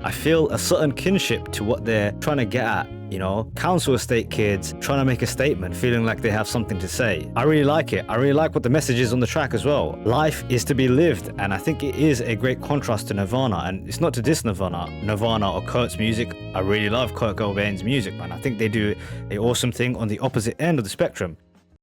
I feel a certain kinship to what they're trying to get at, you know? Council estate kids trying to make a statement, feeling like they have something to say. I really like it. I really like what the message is on the track as well. Life is to be lived, and I think it is a great contrast to Nirvana. And it's not to diss Nirvana or Kurt's music. I really love Kurt Cobain's music, man. I think they do an awesome thing on the opposite end of the spectrum.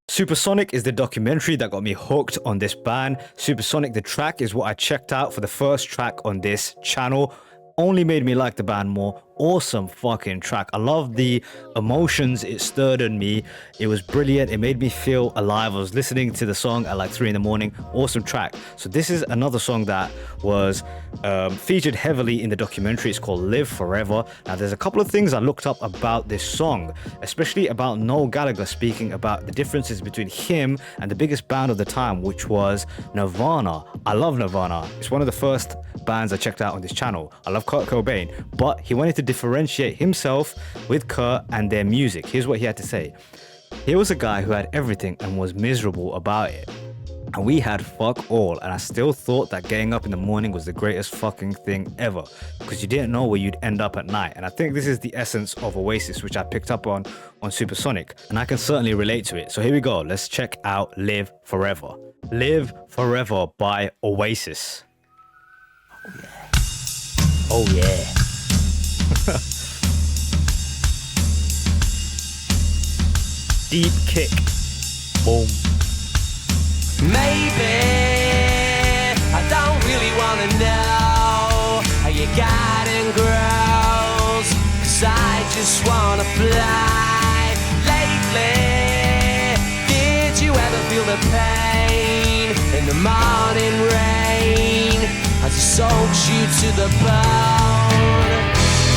Supersonic is the documentary that got me hooked on this band. Supersonic, the track, is what I checked out for the first track on this channel. Only made me like the band more. Awesome fucking track. I love the emotions it stirred in me. It was brilliant. It made me feel alive. I was listening to the song at like 3 in the morning. Awesome track. So this is another song that was featured heavily in the documentary. It's called Live Forever. Now there's a couple of things I looked up about this song, especially about Noel Gallagher speaking about the differences between him and the biggest band of the time, which was Nirvana. I love Nirvana. It's one of the first bands I checked out on this channel. I love Kurt Cobain, but he wanted to differentiate himself with Kurt and their music. Here's what he had to say. He was a guy who had everything and was miserable about it. And we had fuck all, and I still thought that getting up in the morning was the greatest fucking thing ever, because you didn't know where you'd end up at night. And I think this is the essence of Oasis, which I picked up on Supersonic, and I can certainly relate to it. So here we go. Let's check out Live Forever. Live Forever by Oasis. Oh yeah. Deep kick. Boom. Maybe I don't really wanna know how your garden grows, 'cause I just wanna fly. Lately, did you ever feel the pain in the morning rain as it soaks you to the bone?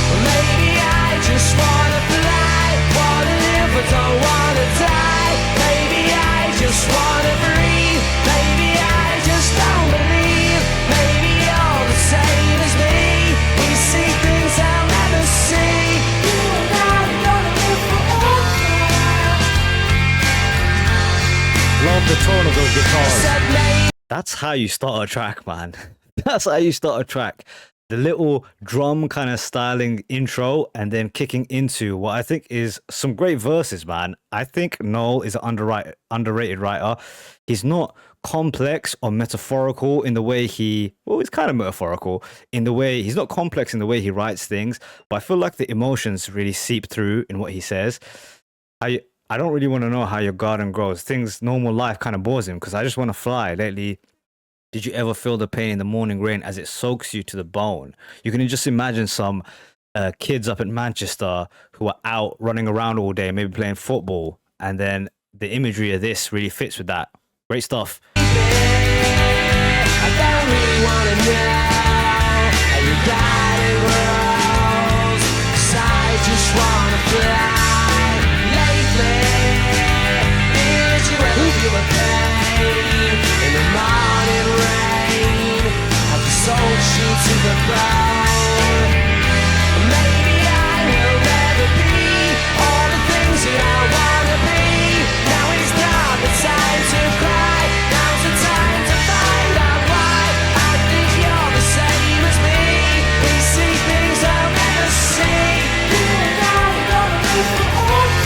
Well, maybe I just wanna fly, wanna live but don't wanna die. Maybe I just wanna breathe. Maybe I just don't believe. Maybe you're the same as me. We see things I'll never see. You and I are gonna live forever. Love the tone of those guitars. That's how you start a track, man. That's how you start a track. The little drum kind of styling intro and then kicking into what I think is some great verses, man. I think Noel is an underrated writer. He's not complex or metaphorical in the way he's kind of metaphorical in the way, he's not complex in the way he writes things, but I feel like the emotions really seep through in what he says. I don't really want to know how your garden grows. Things, normal life kind of bores him because I just want to fly. Lately, did you ever feel the pain in the morning rain as it soaks you to the bone? You can just imagine some kids up in Manchester who are out running around all day, maybe playing football, and then the imagery of this really fits with that. Great stuff. I don't really wanna know how your garden grows, 'cause I just wanna fly. Lately, did you ever feel the pain in the morning rain as it soaks you to the bone? Maybe I will never be all the things that I wanna be. Now is not the time to cry. Now's the time to find out why. I think you're the same as me. We see things I'll never see. You and I are gonna live forever.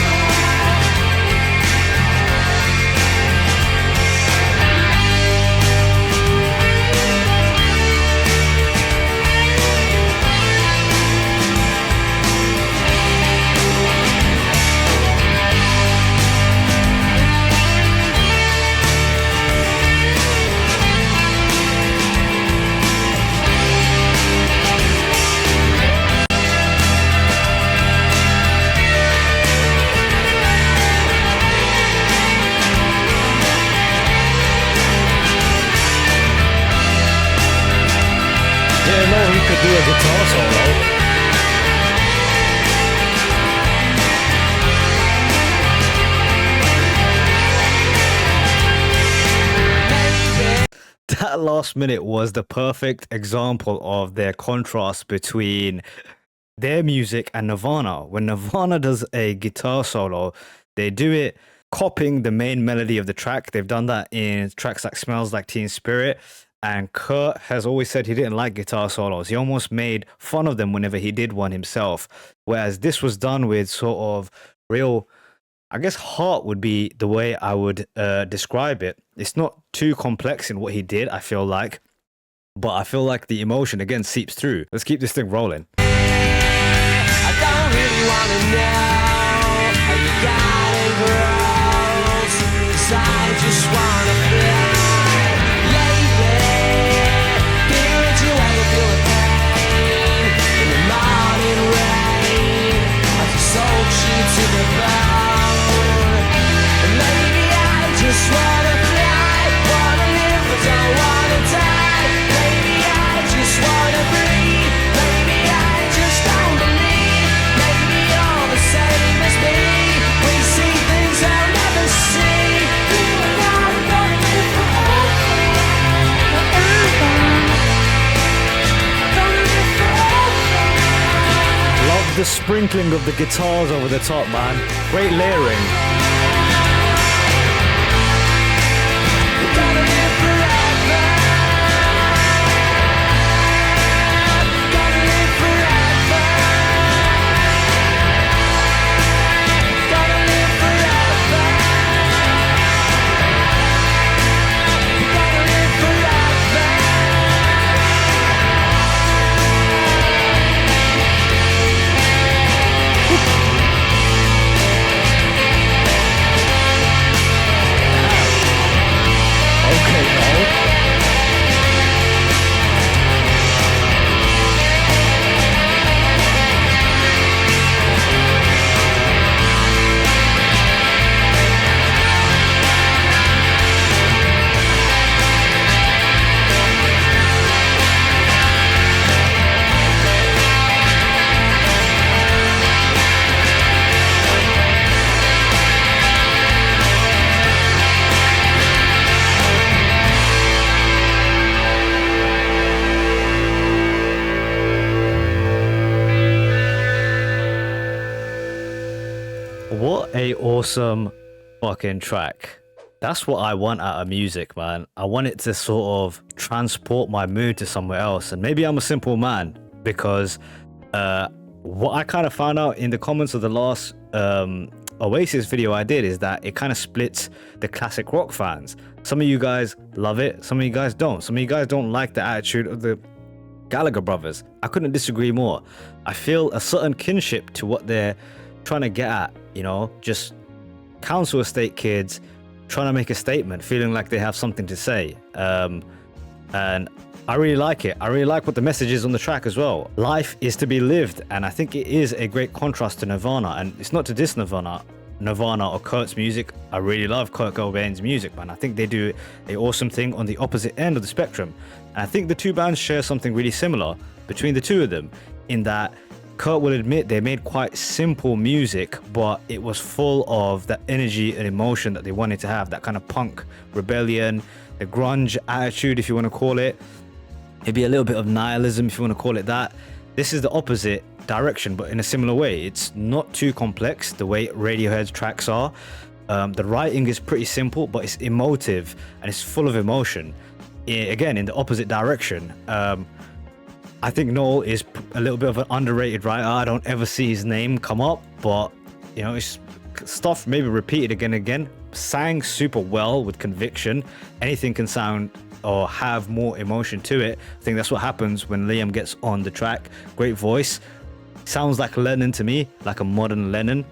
Didn't know he could do a guitar solo. That last minute was the perfect example of their contrast between their music and Nirvana. When Nirvana does a guitar solo, they do it copying the main melody of the track. They've done that in tracks like Smells Like Teen Spirit. And Kurt has always said he didn't like guitar solos. He almost made fun of them whenever he did one himself. Whereas this was done with sort of real, I guess, heart would be the way I would describe it. It's not too complex in what he did, I feel like. But I feel like the emotion, again, seeps through. Let's keep this thing rolling. I don't really wanna know how you got it, girls, 'cause I just wanna fly. Lately, did you ever feel a pain in the morning rain as I sold you to the bone? And maybe I just wanna fly, wanna live but don't wanna die. Maybe I just wanna breathe. Maybe I just don't believe. Maybe you're the same as me. We see things I'll never see. You and I are gonna live forever. Gonna live forever. Love the sprinkling of the guitars over the top, man. Great layering. Gonna live forever. Gonna live forever. Gonna live forever. Gonna live forever. Okay, no. What a awesome fucking track. That's what I want out of music, man. I want it to sort of transport my mood to somewhere else. And maybe I'm a simple man because what I kind of found out in the comments of the last Oasis video I did is that it kind of splits the classic rock fans. Some of you guys love it, some of you guys don't. Some of you guys don't like the attitude of the Gallagher brothers. I couldn't disagree more. I feel a certain kinship to what they're trying to get at, you know, just council estate kids trying to make a statement, feeling like they have something to say. And I really like it. I really like what the message is on the track as well. Life is to be lived, and I think it is a great contrast to Nirvana. And it's not to diss Nirvana or Kurt's music. I really love Kurt Cobain's music, man. I think they do an awesome thing on the opposite end of the spectrum. And I think the two bands share something really similar between the two of them, in that Kurt will admit they made quite simple music, but it was full of that energy and emotion that they wanted to have, that kind of punk rebellion, the grunge attitude, if you want to call it. Maybe a little bit of nihilism, if you want to call it that. This is the opposite direction, but in a similar way. It's not too complex, the way Radiohead's tracks are. The writing is pretty simple, but it's emotive and it's full of emotion. Again, in the opposite direction. I think Noel is a little bit of an underrated writer. I don't ever see his name come up, but you know, it's stuff maybe repeated again and again. Sang super well with conviction. Anything can sound or have more emotion to it. I think that's what happens when Liam gets on the track. Great voice. Sounds like Lennon to me, like a modern Lennon.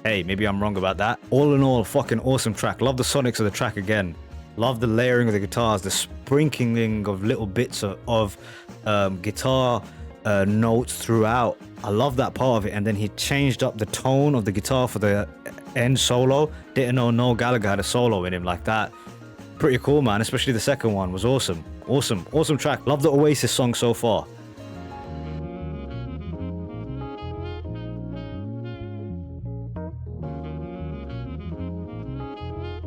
Hey, maybe I'm wrong about that. All in all, fucking awesome track. Love the sonics of the track again. Love the layering of the guitars, the sprinkling of little bits of guitar notes throughout. I love that part of it. And then he changed up the tone of the guitar for the end solo. Didn't know Noel Gallagher had a solo in him like that. Pretty cool, man. Especially the second one was awesome. Awesome track. Love the Oasis song so far.